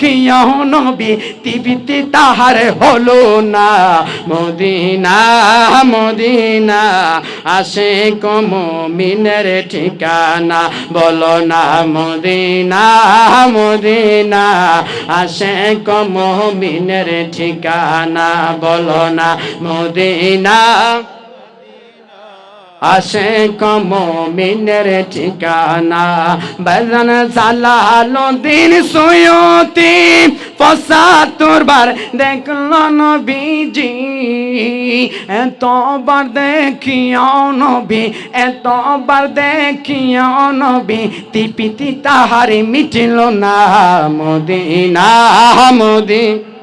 দেখিও নবী টিভিতে তাহার হলো না মদিনা মদিনা আশিক মুমিনের ঠিকানা বলো না মদিনা মদিনা আশিক মুমিনের ঠিকানা বলো না মদিনা আশিক মুমিনের ঠিকানা বাজান জালালউদ্দিন সুয়ুতি ৭৫ বার দেখলো নবীজি এতবার দেখিও নবী এতবার দেখিও নবী তিপিতি তাহার মিটিল না মদিনা মদিনা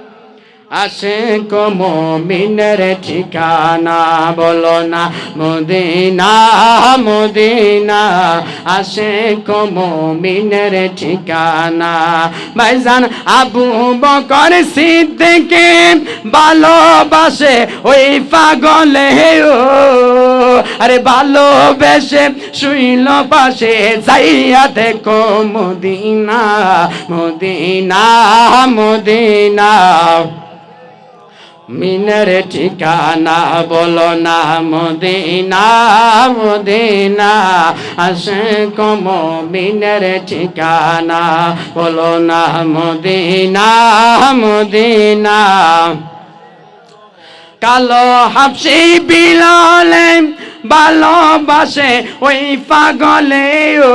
আশিক মুমিনের ঠিকানা বলো না মদিনা মদিনা আশিক মুমিনের ঠিকানা ভাইজান আবু বকর সিদ্দিক ভালোবাসে ওই পাগলে ও আরে ভালোবেসে শুইল পাশে যাইয়া দেখো মদিনা মদিনা মদিনা মিনের ঠিকানা বলো না মদিনা মদিনা আশিক মুমিনের ঠিকানা বলো না মদিনা মদিনা কালো হাবশি বিলালে ভালোবাসে ওই পাগলে ও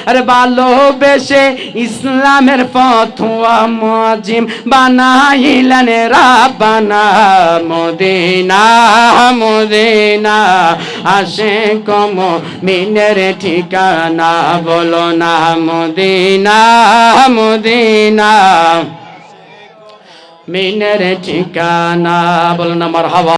আর ভালোবেসে ইসলামের ফতোয়া মুজিম বানাইলেন রাব্বানা মদিনা মদিনা আশিক মুমিনের ঠিকানা বলো না মদিনা মদিনা মিনের ঠিকানা বলো না মারহাবা।